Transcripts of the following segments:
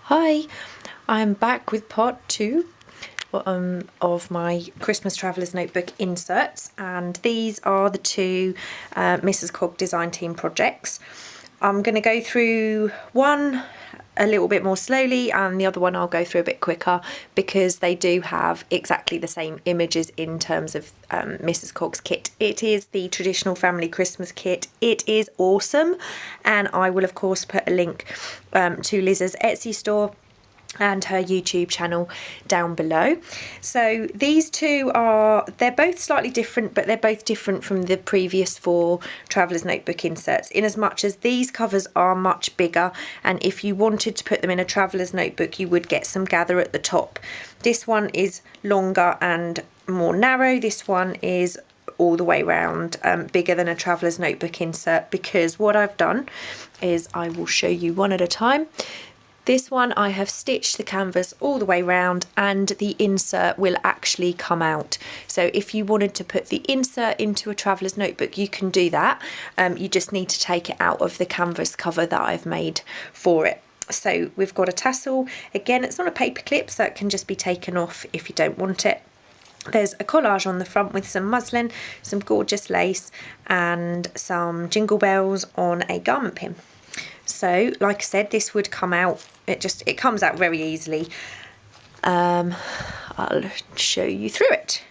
Hi, I'm back with part 2 of my Christmas Traveller's Notebook inserts, and these are the two Mrs Cog design team projects. I'm going to go through one a little bit more slowly and the other one I'll go through a bit quicker because they do have exactly the same images in terms of Mrs Cog's kit. It is the traditional family Christmas kit. It is awesome, and I will of course put a link to Liz's Etsy store and her YouTube channel down below. So these two they're both slightly different, but they're both different from the previous 4 Traveller's Notebook inserts in as much as these covers are much bigger, and if you wanted to put them in a Traveller's Notebook you would get some gather at the top. This one is longer and more narrow. This one is all the way round, bigger than a Traveller's Notebook insert, because what I've done is, I will show you one at a time. This one I have stitched the canvas all the way round and the insert will actually come out. So if you wanted to put the insert into a Traveller's Notebook you can do that. You just need to take it out of the canvas cover that I've made for it. So we've got a tassel. Again, it's not a paper clip, so it can just be taken off if you don't want it. There's a collage on the front with some muslin, some gorgeous lace and some jingle bells on a garment pin. So like I said, this would come out, it comes out very easily. I'll show you through it.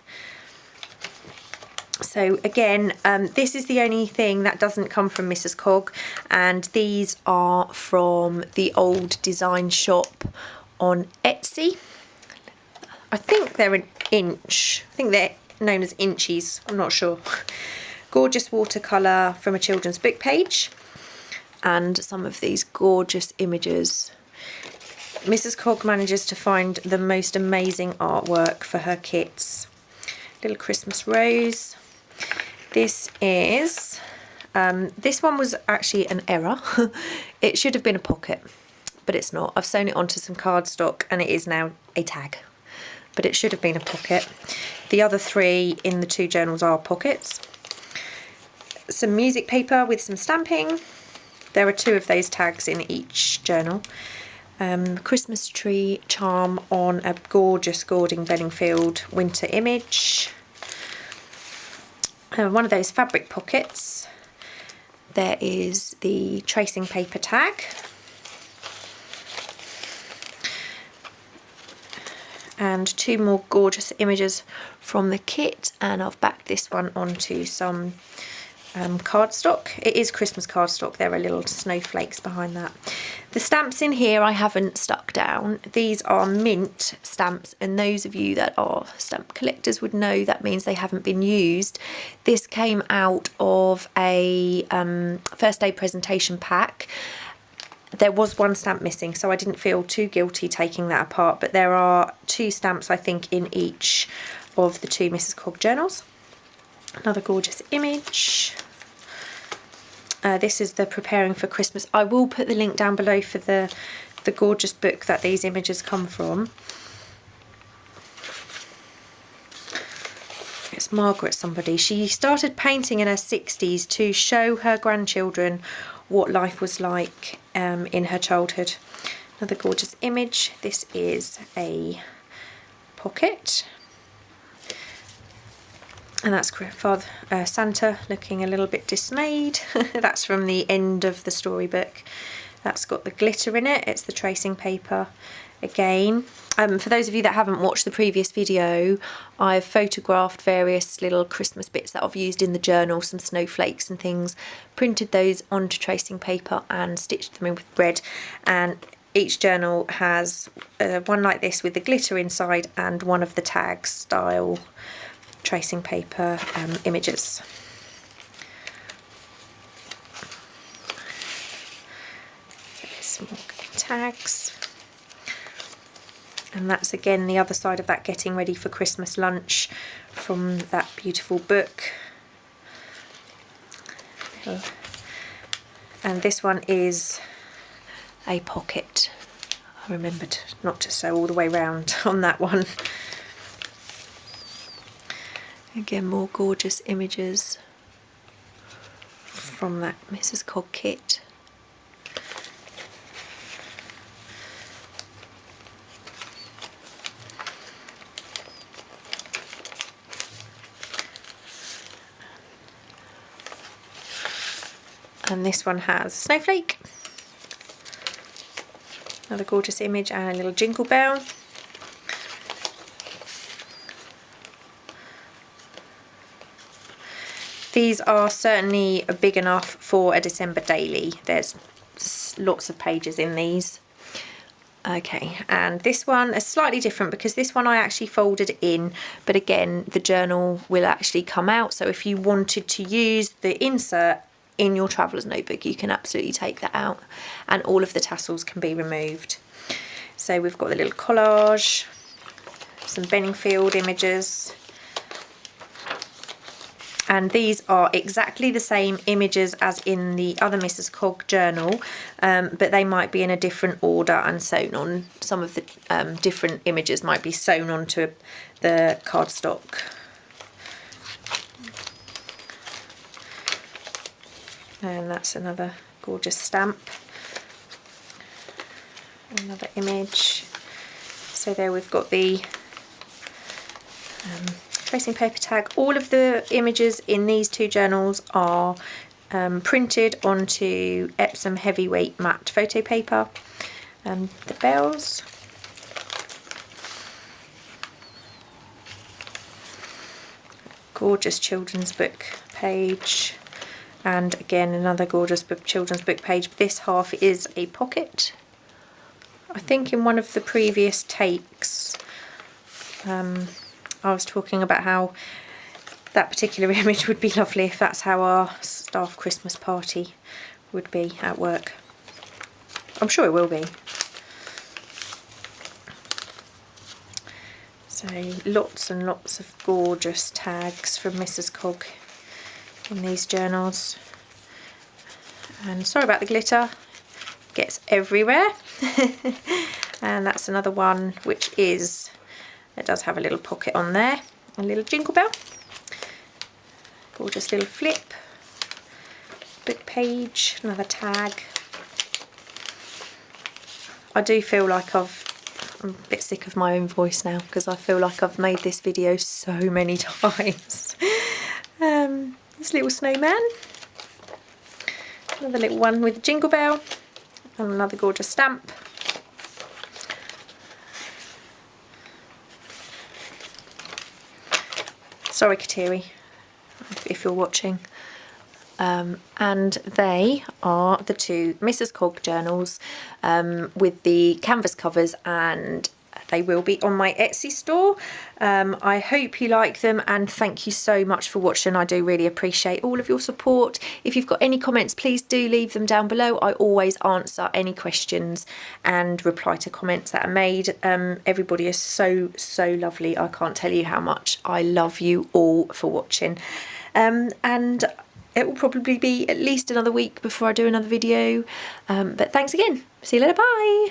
So again, this is the only thing that doesn't come from Mrs Cog, and these are from the old design shop on Etsy. I think they're an inch. I think they're known as inchies, I'm not sure. Gorgeous watercolour from a children's book page. And some of these gorgeous images. Mrs Cog manages to find the most amazing artwork for her kits. Little Christmas rose. This is, this one was actually an error. It should have been a pocket, but it's not. I've sewn it onto some cardstock and it is now a tag, but it should have been a pocket. The other 3 in the 2 journals are pockets. Some music paper with some stamping. There are 2 of those tags in each journal. Christmas tree charm on a gorgeous Gordon Benningfield winter image. One of those fabric pockets. There is the tracing paper tag. And 2 more gorgeous images from the kit, and I've backed this one onto some cardstock. It is Christmas cardstock. There are little snowflakes behind that. The stamps in here I haven't stuck down. These are mint stamps, and those of you that are stamp collectors would know that means they haven't been used. This came out of a first aid presentation pack. There was 1 stamp missing, so I didn't feel too guilty taking that apart, but there are 2 stamps I think in each of the 2 Mrs Cog journals. Another gorgeous image. This is the Preparing for Christmas. I will put the link down below for the gorgeous book that these images come from. It's Margaret somebody. She started painting in her 60s to show her grandchildren what life was like in her childhood. Another gorgeous image. This is a pocket. And that's Father Santa looking a little bit dismayed. That's from the end of the storybook. That's got the glitter in it. It's the tracing paper again. For those of you that haven't watched the previous video, I've photographed various little Christmas bits that I've used in the journal, some snowflakes and things, printed those onto tracing paper and stitched them in with thread. And each journal has one like this with the glitter inside and one of the tag style tracing paper images. Some more tags. And that's again the other side of that getting ready for Christmas lunch from that beautiful book. And this one is a pocket. I remembered not to sew all the way round on that one. Again, more gorgeous images from that Mrs Cog kit. And this one has a snowflake, another gorgeous image, and a little jingle bell. These are certainly big enough for a December daily. There's lots of pages in these. Okay, and this one is slightly different because this one I actually folded in, but again the journal will actually come out, so if you wanted to use the insert in your traveller's notebook you can absolutely take that out and all of the tassels can be removed. So we've got the little collage, some Benningfield images, and these are exactly the same images as in the other Mrs Cog journal, but they might be in a different order and sewn on. Some of the different images might be sewn onto the cardstock. And that's another gorgeous stamp, another image. So there we've got the tracing paper tag. All of the images in these two journals are printed onto Epsom heavyweight matte photo paper. The bells, gorgeous children's book page, and again another gorgeous children's book page. This half is a pocket. I think in one of the previous takes I was talking about how that particular image would be lovely if that's how our staff Christmas party would be at work. I'm sure it will be. So lots and lots of gorgeous tags from Mrs Cog in these journals. And sorry about the glitter, it gets everywhere. And that's another one which is, it does have a little pocket on there, a little jingle bell, gorgeous little flip, book page, another tag. I do feel like I'm a bit sick of my own voice now because I feel like I've made this video so many times. This little snowman, another little one with a jingle bell, and another gorgeous stamp. Sorry Kateri, if you're watching. And they are the two Mrs Cog journals with the canvas covers, and they will be on my Etsy store. I hope you like them, and thank you so much for watching. I do really appreciate all of your support. If you've got any comments, please do leave them down below. I always answer any questions and reply to comments that are made. Everybody is so lovely. I can't tell you how much I love you all for watching. And it will probably be at least another week before I do another video. But thanks again. See you later. Bye.